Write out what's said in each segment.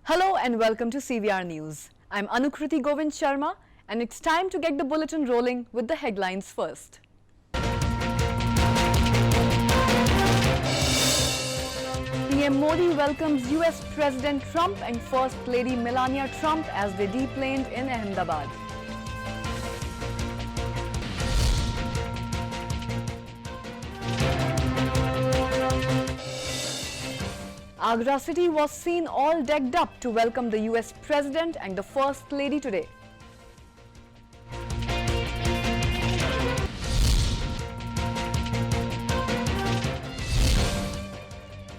Hello and welcome to CVR News. I'm Anukriti Govind Sharma and it's time to get the bulletin rolling with the headlines first. PM Modi welcomes US President Trump and First Lady Melania Trump as they deplaned in Ahmedabad. Agra city was seen all decked up to welcome the US President and the First Lady today.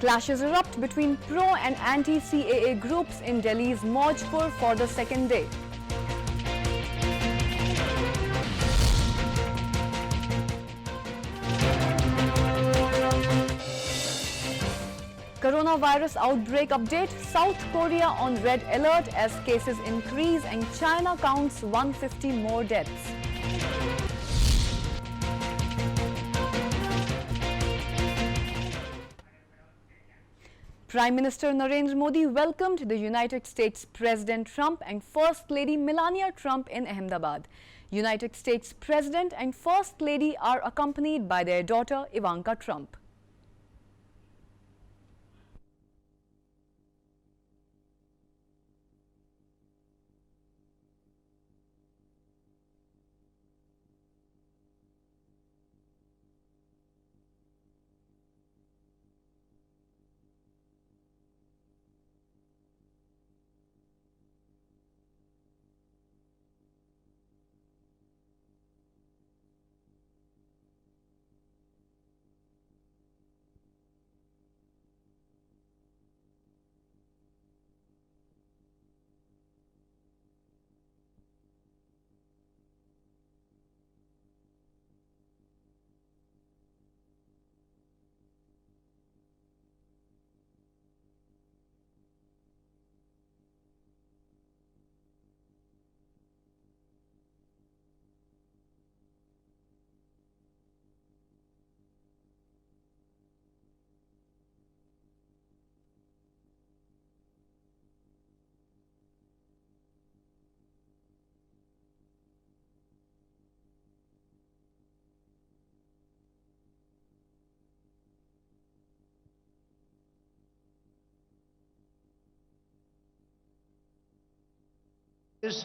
Clashes erupt between pro and anti-CAA groups in Delhi's Maujpur for the second day. Coronavirus outbreak update: South Korea on red alert as cases increase and China counts 150 more deaths. Prime Minister Narendra Modi welcomed the United States President Trump and First Lady Melania Trump in Ahmedabad. United States President and First Lady are accompanied by their daughter Ivanka Trump.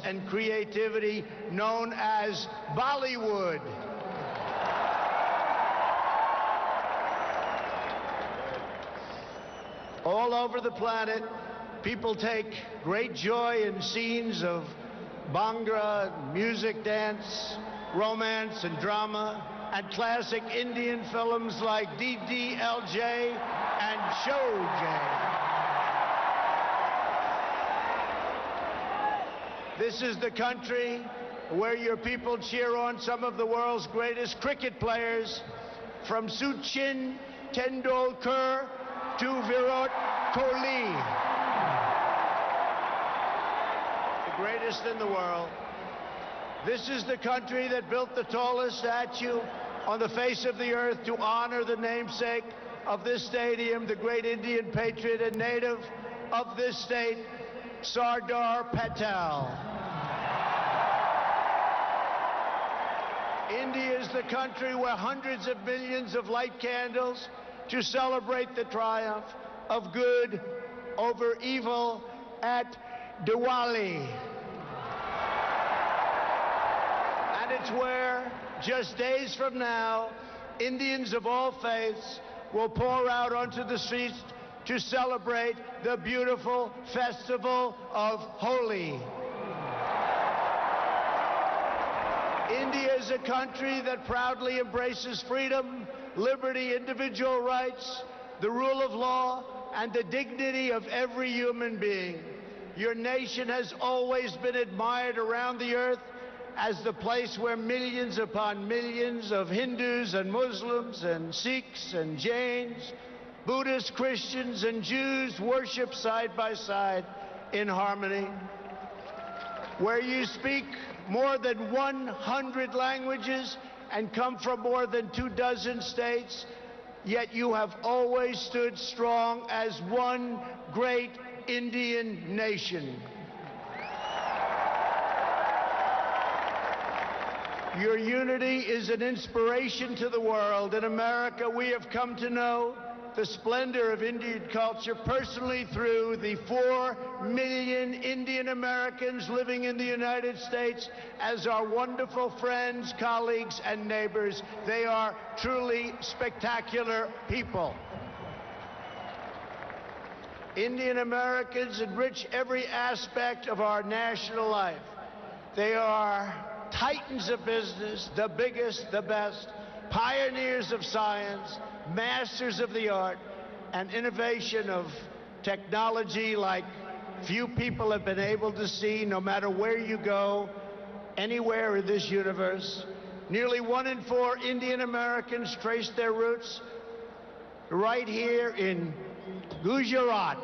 And creativity known as Bollywood. All over the planet, people take great joy in scenes of Bhangra, music, dance, romance, and drama, and classic Indian films like DDLJ and Showjay. This is the country where your people cheer on some of the world's greatest cricket players, from Sachin Tendulkar to Virat Kohli, the greatest in the world. This is the country that built the tallest statue on the face of the earth to honor the namesake of this stadium, the great Indian patriot and native of this state, Sardar Patel. India is the country where hundreds of millions of light candles to celebrate the triumph of good over evil at Diwali. And it's where, just days from now, Indians of all faiths will pour out onto the streets to celebrate the beautiful festival of Holi. India is a country that proudly embraces freedom, liberty, individual rights, the rule of law, and the dignity of every human being. Your nation has always been admired around the earth as the place where millions upon millions of Hindus and Muslims and Sikhs and Jains, Buddhists, Christians, and Jews worship side by side in harmony, where you speak more than 100 languages and come from more than 24 states, yet you have always stood strong as one great Indian nation. Your unity is an inspiration to the world. In America, we have come to know the splendor of Indian culture personally through the 4 million Indian Americans living in the United States as our wonderful friends, colleagues, and neighbors. They are truly spectacular people. Indian Americans enrich every aspect of our national life. They are titans of business, the biggest, the best, pioneers of science, masters of the art, and innovation of technology like few people have been able to see, no matter where you go, anywhere in this universe. Nearly 1 in 4 Indian Americans trace their roots right here in Gujarat.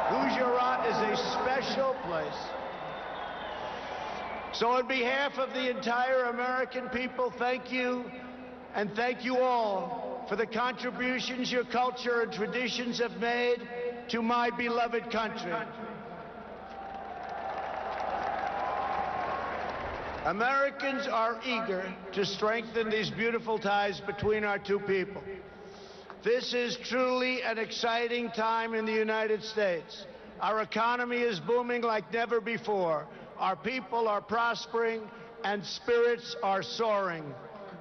Gujarat is a special place. So on behalf of the entire American people, thank you, and thank you all for the contributions your culture and traditions have made to my beloved country. Americans are eager to strengthen these beautiful ties between our two people. This is truly an exciting time in the United States. Our economy is booming like never before. Our people are prospering and spirits are soaring.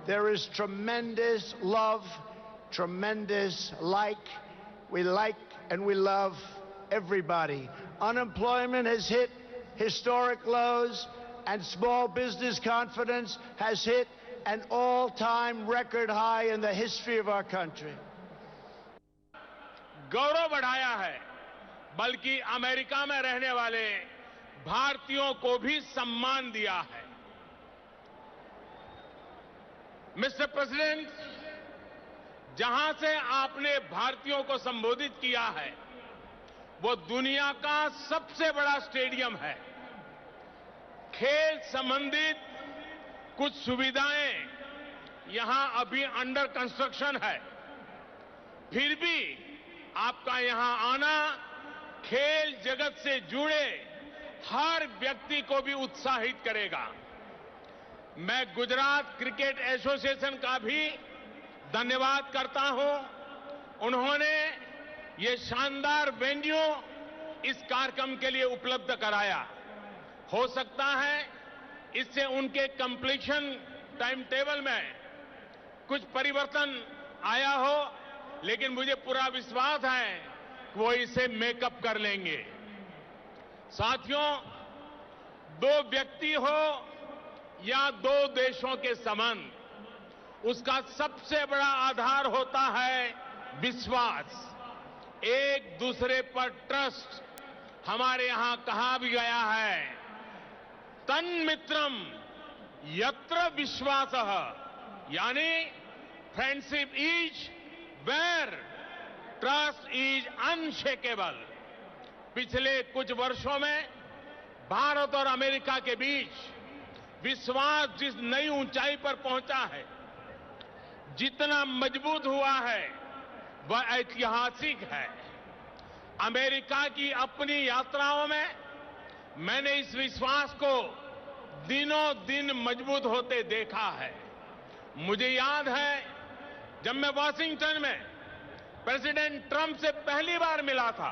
There is tremendous love, tremendous We like and we love everybody. Unemployment has hit historic lows and small business confidence has hit an all-time record high in the history of our country. गौरव बढ़ाया है, बल्कि America में रहने वाले भारतीयों को भी सम्मान दिया है। मिस्टर प्रेसिडेंट, जहां से आपने भारतीयों को संबोधित किया है, वो दुनिया का सबसे बड़ा स्टेडियम है। खेल संबंधित कुछ सुविधाएं यहां अभी अंडर कंस्ट्रक्शन है, फिर भी आपका यहां आना खेल जगत से जुड़े हर व्यक्ति को भी उत्साहित करेगा। मैं गुजरात क्रिकेट एसोसिएशन का भी धन्यवाद करता हूं। उन्होंने ये शानदार वेन्यू इस कार्यक्रम के लिए उपलब्ध कराया। हो सकता है इससे उनके कंप्लीशन टाइम टेबल में कुछ परिवर्तन आया हो, लेकिन मुझे पूरा विश्वास है कि वो इसे मेकअप कर लेंगे। साथियों, 2 व्यक्ति हो या 2 देशों के संबंध, उसका सबसे बड़ा आधार होता है विश्वास, एक दूसरे पर ट्रस्ट। हमारे यहां कहा भी गया है, तन्मित्रम यत्र विश्वासः, यानी friendship is where trust is unshakeable. पिछले कुछ वर्षों में भारत और अमेरिका के बीच विश्वास जिस नई ऊंचाई पर पहुंचा है, जितना मजबूत हुआ है, वह ऐतिहासिक है। अमेरिका की अपनी यात्राओं में मैंने इस विश्वास को दिनों दिन मजबूत होते देखा है। मुझे याद है जब मैं वॉशिंगटन में प्रेसिडेंट ट्रंप से पहली बार मिला था,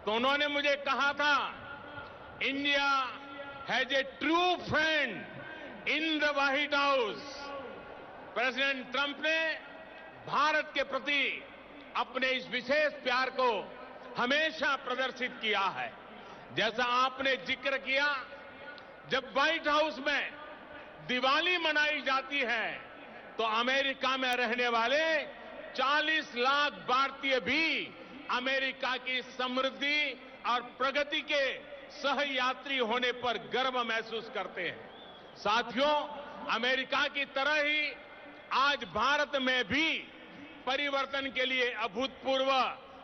तो उन्होंने मुझे कहा था, India has a true friend in the white house. President Trump ने भारत के प्रति अपने इस विशेष प्यार को हमेशा प्रदर्शित किया है। जैसा आपने जिक्र किया, जब व्हाइट हाउस में दिवाली मनाई जाती है, तो अमेरिका में रहने वाले 40 लाख भारतीय भी अमेरिका की समृद्धि और प्रगति के सहयात्री होने पर गर्व महसूस करते हैं। साथियों, अमेरिका की तरह ही आज भारत में भी परिवर्तन के लिए अभूतपूर्व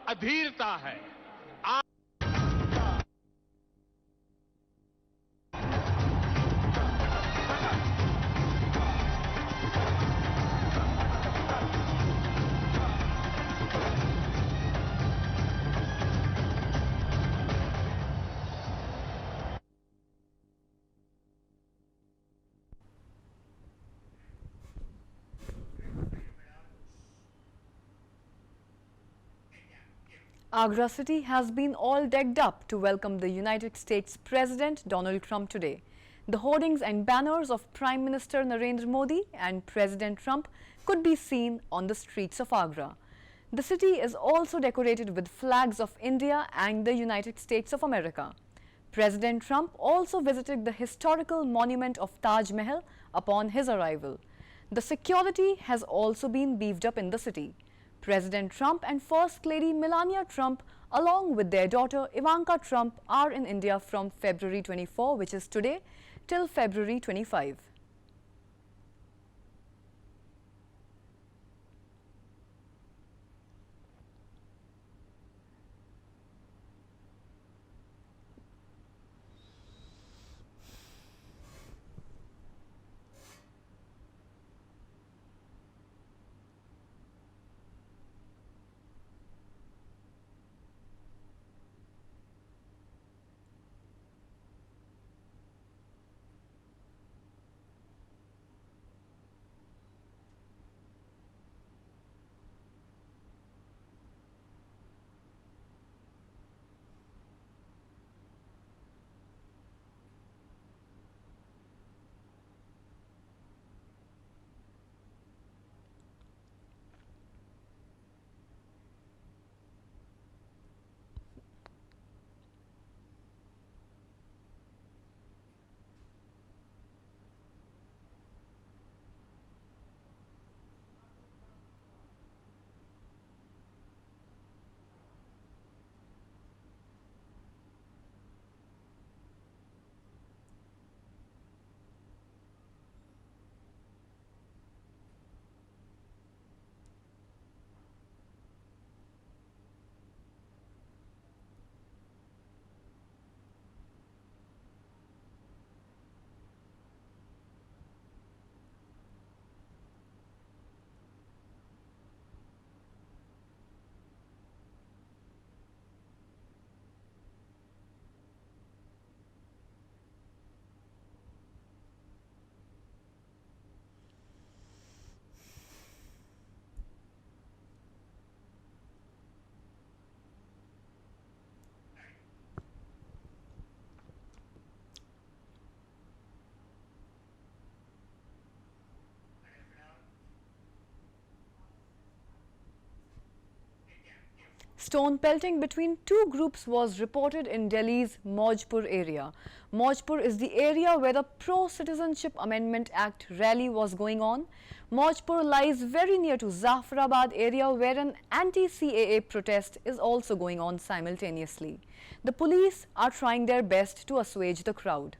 अधीरता है। Agra city has been all decked up to welcome the United States President Donald Trump today. The hoardings and banners of Prime Minister Narendra Modi and President Trump could be seen on the streets of Agra. The city is also decorated with flags of India and the United States of America. President Trump also visited the historical monument of Taj Mahal upon his arrival. The security has also been beefed up in the city. President Trump and First Lady Melania Trump, along with their daughter Ivanka Trump, are in India from February 24, which is today, till February 25. Stone pelting between two groups was reported in Delhi's Maujpur area. Maujpur is the area where the Pro-Citizenship Amendment Act rally was going on. Maujpur lies very near to Zafarabad area where an anti-CAA protest is also going on simultaneously. The police are trying their best to assuage the crowd.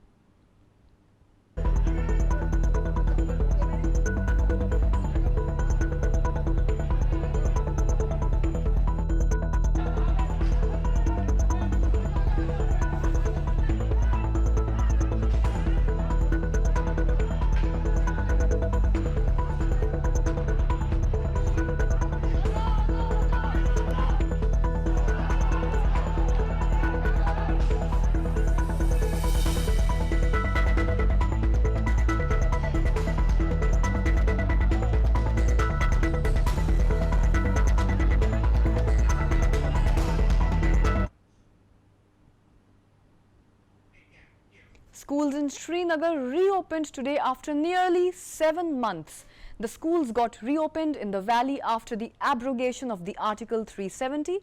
Schools in Srinagar reopened today after nearly 7 months. The schools got reopened in the valley after the abrogation of the Article 370.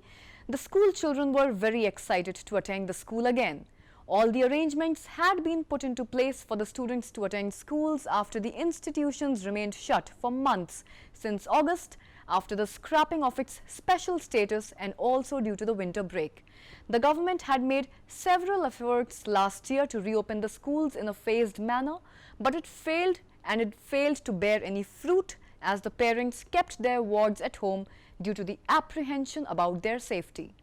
The school children were very excited to attend the school again. All the arrangements had been put into place for the students to attend schools after the institutions remained shut for months since August, after the scrapping of its special status and also due to the winter break. The government had made several efforts last year to reopen the schools in a phased manner, but it failed, and it failed to bear any fruit as the parents kept their wards at home due to the apprehension about their safety.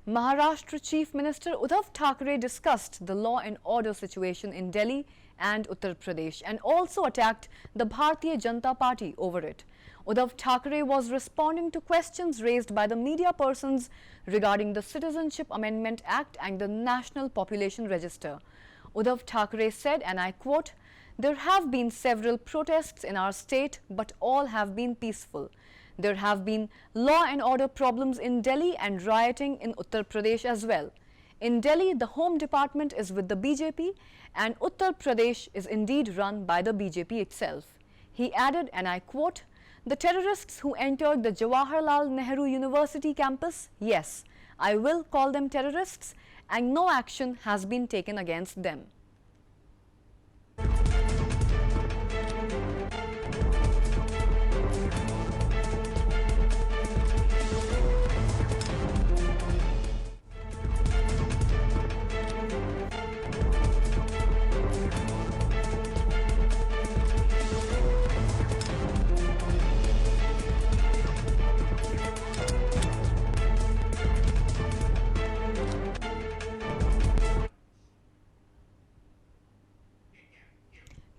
Maharashtra Chief Minister Uddhav Thackeray discussed the law and order situation in Delhi and Uttar Pradesh and also attacked the Bharatiya Janata Party over it. Uddhav Thackeray was responding to questions raised by the media persons regarding the Citizenship Amendment Act and the National Population Register. Uddhav Thackeray said, and I quote, "There have been several protests in our state, but all have been peaceful. There have been law and order problems in Delhi and rioting in Uttar Pradesh as well. In Delhi, the Home Department is with the BJP and Uttar Pradesh is indeed run by the BJP itself." He added, and I quote, "The terrorists who entered the Jawaharlal Nehru University campus, yes, I will call them terrorists, and no action has been taken against them."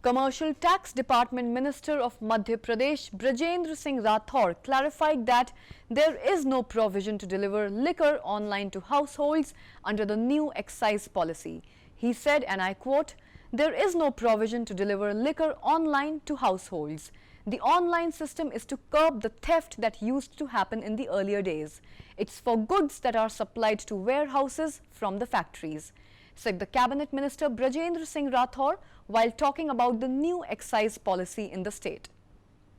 Commercial Tax Department Minister of Madhya Pradesh, Brajendra Singh Rathore, clarified that there is no provision to deliver liquor online to households under the new excise policy. He said, and I quote, "There is no provision to deliver liquor online to households. The online system is to curb the theft that used to happen in the earlier days. It's for goods that are supplied to warehouses from the factories," said the Cabinet Minister Brajendra Singh Rathore while talking about the new excise policy in the state.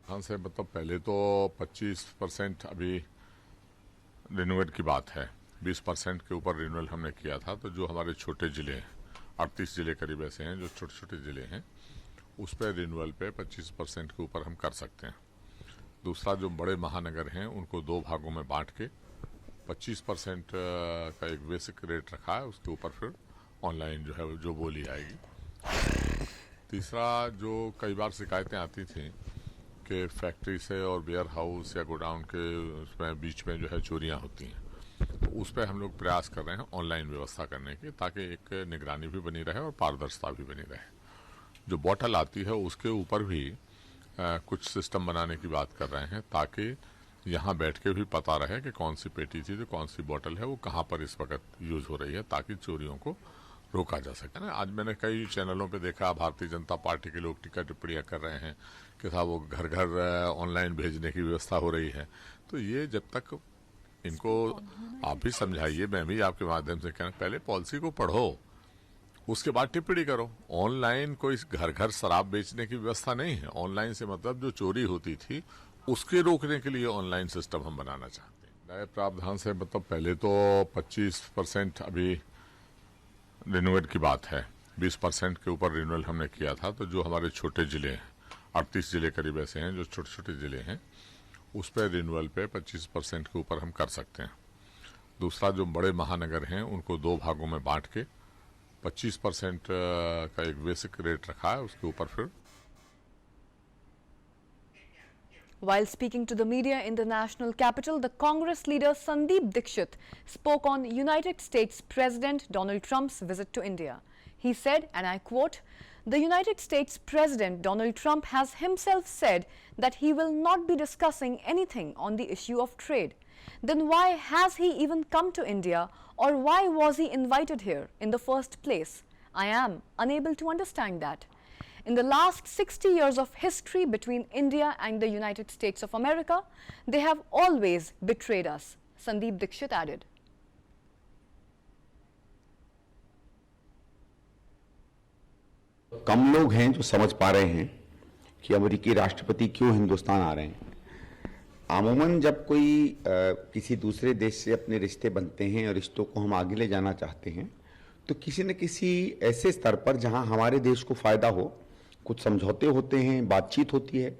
हाँ से मतलब पहले तो 25% अभी renewal की बात है, 20% के ऊपर रिन्यूअल हमने किया था। तो जो हमारे छोटे ज़िले हैं, 38 ज़िले करीब ऐसे हैं जो छोटे छोटे ज़िले हैं, उस पर रिन्यूअल पे 25% के ऊपर हम कर सकते हैं। दूसरा, जो बड़े महानगर हैं उनको दो भागों में बांट के 25% का एक बेसिक रेट रखा है, उसके ऊपर फिर ऑनलाइन जो है जो बोली आएगी। तीसरा, जो कई बार शिकायतें आती थी कि फैक्ट्री से और वेयर हाउस या गोडाउन के उसमें बीच में जो है चोरियां होती हैं, तो उस पर हम लोग प्रयास कर रहे हैं ऑनलाइन व्यवस्था करने की, ताकि एक निगरानी भी बनी रहे और पारदर्शिता भी बनी रहे। जो बॉटल आती है उसके ऊपर भी कुछ सिस्टम बनाने की बात कर रहे हैं, ताकि यहाँ बैठ के भी पता रहे कि कौन सी पेटी थी तो कौन सी बॉटल है, वो कहाँ पर इस वक्त यूज़ हो रही है, ताकि चोरियों को रोका जा सके ना। आज मैंने कई चैनलों पे देखा भारतीय जनता पार्टी के लोग टीका टिप्पणियां कर रहे हैं कि साहब वो घर घर ऑनलाइन भेजने की व्यवस्था हो रही है। तो ये जब तक इनको आप भी समझाइए, मैं भी आपके माध्यम से कहना, पहले पॉलिसी को पढ़ो, उसके बाद टिप्पणी करो। ऑनलाइन कोई घर घर शराब बेचने की व्यवस्था नहीं है। ऑनलाइन से मतलब जो चोरी होती थी उसके रोकने के लिए ऑनलाइन सिस्टम हम बनाना चाहते हैं। नए प्रावधान से मतलब पहले तो 25% अभी रिन्यूअल की बात है, 20% के ऊपर रिन्यूअल हमने किया था। तो जो हमारे छोटे ज़िले हैं, 38 ज़िले करीब ऐसे हैं जो छोटे छोटे ज़िले हैं, उस पर रिन्यूअल पे 25% के ऊपर हम कर सकते हैं। दूसरा, जो बड़े महानगर हैं उनको दो भागों में बांट के 25% का एक बेसिक रेट रखा है, उसके ऊपर फिर। While speaking to the media in the national capital, the Congress leader Sandeep Dikshit spoke on United States President Donald Trump's visit to India. He said, and I quote, "The United States President Donald Trump has himself said that he will not be discussing anything on the issue of trade. Then why has he even come to India, or why was he invited here in the first place? I am unable to understand that. In the last 60 years of history between India and the United States of America, they have always betrayed us," Sandeep Dikshit added. कम लोग हैं जो समझ पा रहे हैं कि अमेरिकी राष्ट्रपति क्यों हिंदुस्तान आ रहे हैं। अमूमन जब कोई किसी दूसरे देश से अपने रिश्ते बनते हैं और रिश्तों को हम आगे ले जाना चाहते हैं, तो किसी न किसी ऐसे स्तर पर जहां हमारे देश को फायदा हो, कुछ समझौते होते हैं, बातचीत होती है।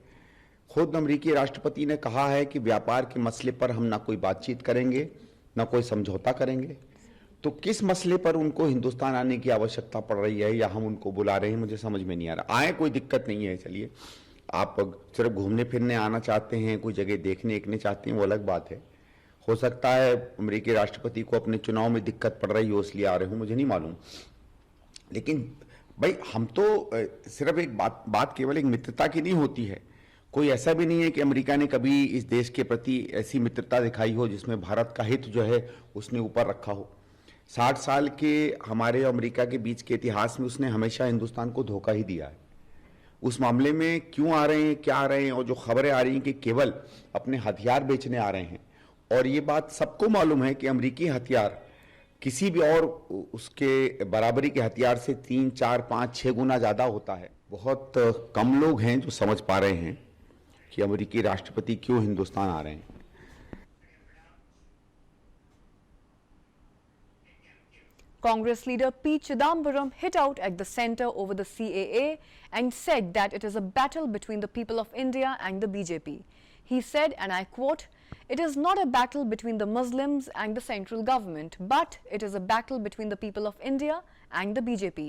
खुद अमेरिकी राष्ट्रपति ने कहा है कि व्यापार के मसले पर हम ना कोई बातचीत करेंगे, ना कोई समझौता करेंगे। तो किस मसले पर उनको हिंदुस्तान आने की आवश्यकता पड़ रही है या हम उनको बुला रहे हैं, मुझे समझ में नहीं आ रहा। आए, कोई दिक्कत नहीं है। चलिए, आप सिर्फ घूमने फिरने आना चाहते हैं, कोई जगह देखने चाहते हैं, वो अलग बात है। हो सकता है अमेरिकी राष्ट्रपति को अपने चुनाव में दिक्कत पड़ रही हो इसलिए आ रहे हो, मुझे नहीं मालूम। लेकिन भाई हम तो सिर्फ एक बात केवल एक मित्रता की नहीं होती है। कोई ऐसा भी नहीं है कि अमेरिका ने कभी इस देश के प्रति ऐसी मित्रता दिखाई हो जिसमें भारत का हित जो है उसने ऊपर रखा हो। 60 साल के हमारे और अमेरिका के बीच के इतिहास में उसने हमेशा हिंदुस्तान को धोखा ही दिया है। उस मामले में क्यों आ रहे हैं, क्या आ रहे हैं, और जो खबरें आ रही हैं कि केवल अपने हथियार बेचने आ रहे हैं, और ये बात सबको मालूम है कि अमेरिकी हथियार किसी भी और उसके बराबरी के हथियार से 3, 4, 5, 6 गुना ज्यादा होता है। बहुत कम लोग हैं जो समझ पा रहे हैं कि अमेरिकी राष्ट्रपति क्यों हिंदुस्तान आ रहे हैं। Congress leader P. Chidambaram hit out at the centre over the CAA and said that it is a battle between the people of India and the BJP. He said, and I quote, "It is not a battle between the Muslims and the central government, but it is a battle between the people of India and the BJP.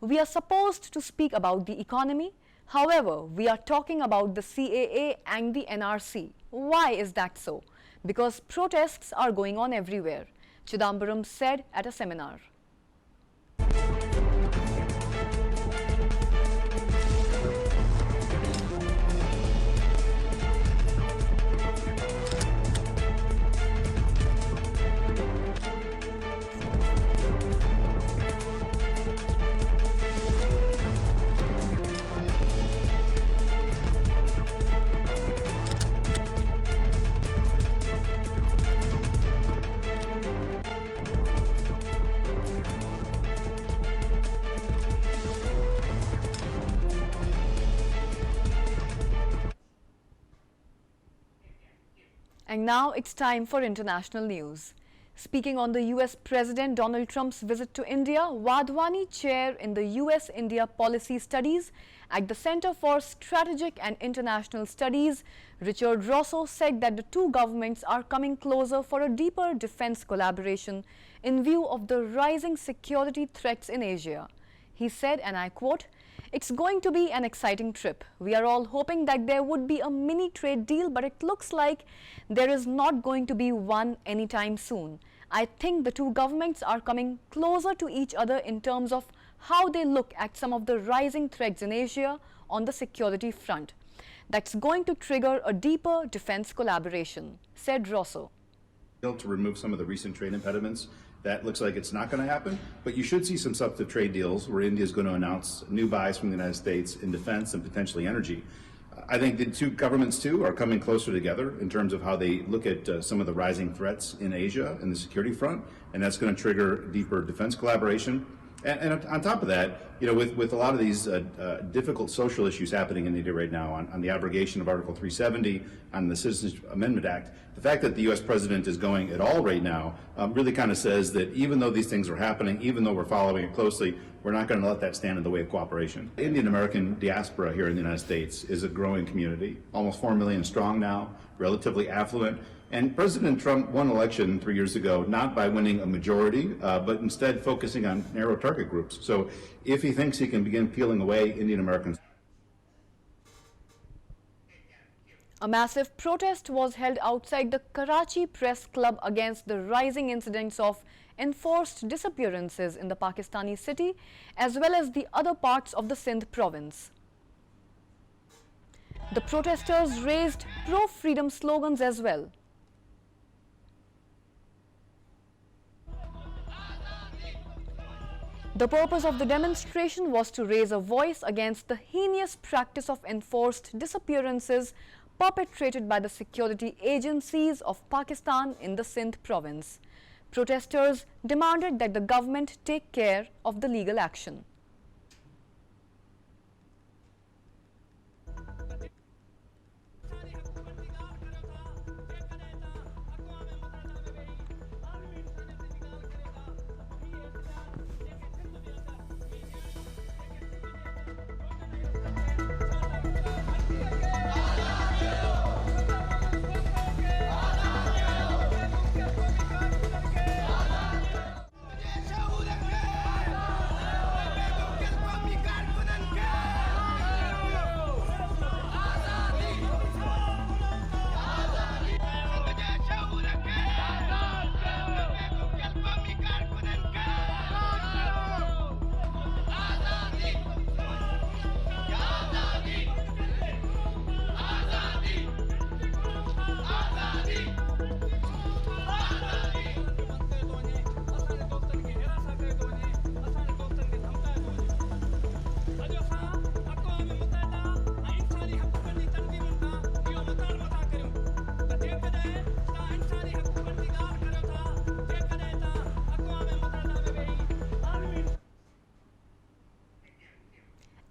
We are supposed to speak about the economy. However, we are talking about the CAA and the NRC. Why is that so? Because protests are going on everywhere," Chidambaram said at a seminar. And now it's time for international news. Speaking on the US President Donald Trump's visit to India, Wadhwani, chair in the US-India Policy Studies at the Center for Strategic and International Studies, Richard Rosso, said that the two governments are coming closer for a deeper defense collaboration in view of the rising security threats in Asia. He said, and I quote, "It's going to be an exciting trip. We are all hoping that there would be a mini trade deal, but it looks like there is not going to be one anytime soon. I think the two governments are coming closer to each other in terms of how they look at some of the rising threats in Asia on the security front. That's going to trigger a deeper defense collaboration," said Rosso. To remove some of the recent trade impediments. That looks like it's not going to happen, but you should see some substantive trade deals where India is going to announce new buys from the United States in defense and potentially energy. I think the two governments, too, are coming closer together in terms of how they look at some of the rising threats in Asia and the security front, and that's going to trigger deeper defense collaboration. And on top of that, you know, with a lot of these difficult social issues happening in India right now, on the abrogation of Article 370, on the Citizens Amendment Act, the fact that the U.S. president is going at all right now really kind of says that even though these things are happening, even though we're following it closely, we're not going to let that stand in the way of cooperation. The Indian American diaspora here in the United States is a growing community, almost 4 million strong now, relatively affluent. And President Trump won election 3 years ago, not by winning a majority, but instead focusing on narrow target groups. So if he thinks he can begin peeling away Indian Americans. A massive protest was held outside the Karachi Press Club against the rising incidents of enforced disappearances in the Pakistani city as well as the other parts of the Sindh province. The protesters raised pro-freedom slogans as well. The purpose of the demonstration was to raise a voice against the heinous practice of enforced disappearances perpetrated by the security agencies of Pakistan in the Sindh province. Protesters demanded that the government take care of the legal action.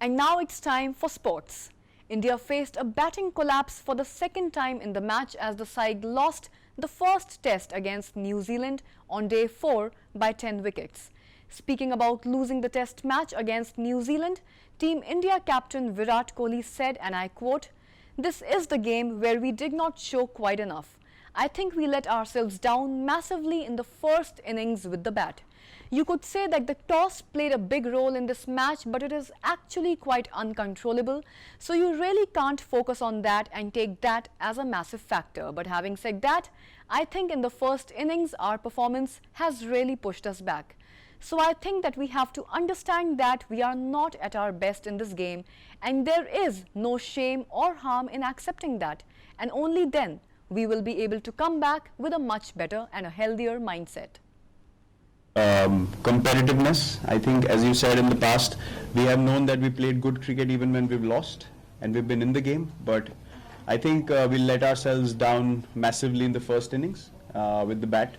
And now it's time for sports. India faced a batting collapse for the second time in the match as the side lost the first test against New Zealand on day 4 by 10 wickets. Speaking about losing the test match against New Zealand, Team India captain Virat Kohli said, and I quote, "This is the game where we did not show quite enough. I think we let ourselves down massively in the first innings with the bat. You could say that the toss played a big role in this match, but it is actually quite uncontrollable. So you really can't focus on that and take that as a massive factor. But having said that, I think in the first innings, our performance has really pushed us back. So I think that we have to understand that we are not at our best in this game, and there is no shame or harm in accepting that. And only then we will be able to come back with a much better and a healthier mindset." Competitiveness. I think, as you said in the past, we have known that we played good cricket even when we've lost and we've been in the game. But I think we let ourselves down massively in the first innings with the bat.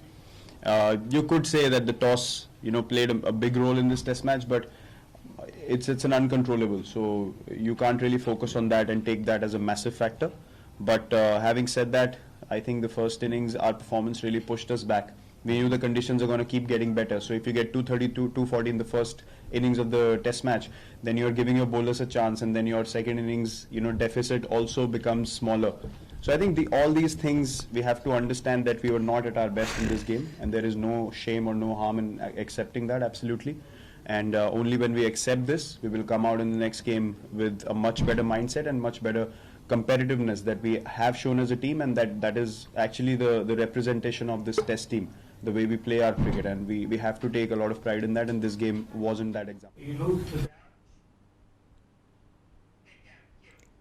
You could say that the toss, played a big role in this test match, but it's an uncontrollable. So you can't really focus on that and take that as a massive factor. But having said that, I think the first innings, our performance really pushed us back. We knew the conditions are going to keep getting better. So if you get 232, 240 in the first innings of the test match, then you're giving your bowlers a chance, and then your second innings, deficit also becomes smaller. So I think all these things, we have to understand that we were not at our best in this game, and there is no shame or no harm in accepting that, absolutely. And only when we accept this, we will come out in the next game with a much better mindset and much better competitiveness that we have shown as a team, and that is actually the representation of this test team, the way we play our cricket, and we have to take a lot of pride in that, and this game wasn't that example.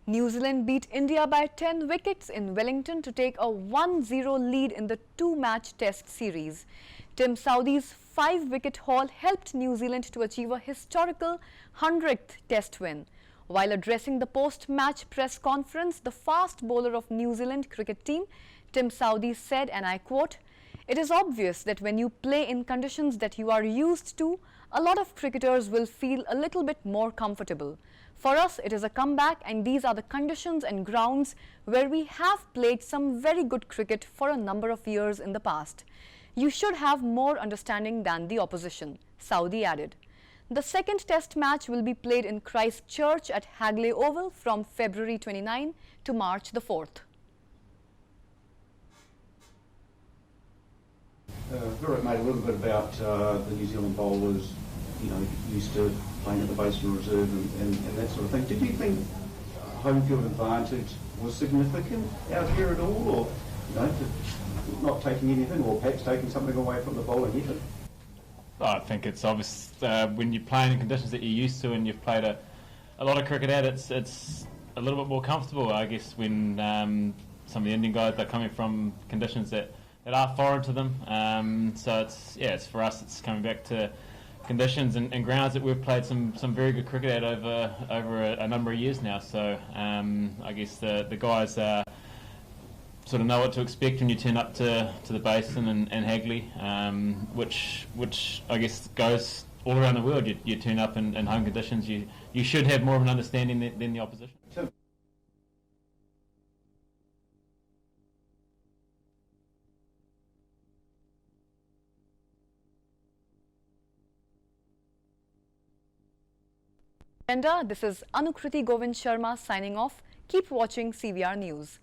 New Zealand beat India by 10 wickets in Wellington to take a 1-0 lead in the two-match test series. Tim Southee's 5-wicket haul helped New Zealand to achieve a historical 100th test win. While addressing the post-match press conference, the fast bowler of New Zealand cricket team, Tim Southee, said, and I quote, "It is obvious that when you play in conditions that you are used to, a lot of cricketers will feel a little bit more comfortable. For us, it is a comeback, and these are the conditions and grounds where we have played some very good cricket for a number of years in the past. You should have more understanding than the opposition," Southee added. The second test match will be played in Christchurch at Hagley Oval from February 29 to March the 4th. Virat made a little bit about the New Zealand bowlers, used to playing at the Basin Reserve and that sort of thing. Did you think home field advantage was significant out here at all, or not taking anything, or perhaps taking something away from the bowling effort? I think it's obvious when you're playing in conditions that you're used to and you've played a lot of cricket at, it's a little bit more comfortable, I guess, when some of the Indian guys are coming from conditions that are foreign to them. So it's for us, it's coming back to conditions and grounds that we've played some very good cricket at over a number of years now. So I guess the guys sort of know what to expect when you turn up to the Basin and Hagley, which I guess goes all around the world. You turn up in home conditions, you should have more of an understanding than the opposition. This is Anukriti Govind Sharma signing off. Keep watching CVR News.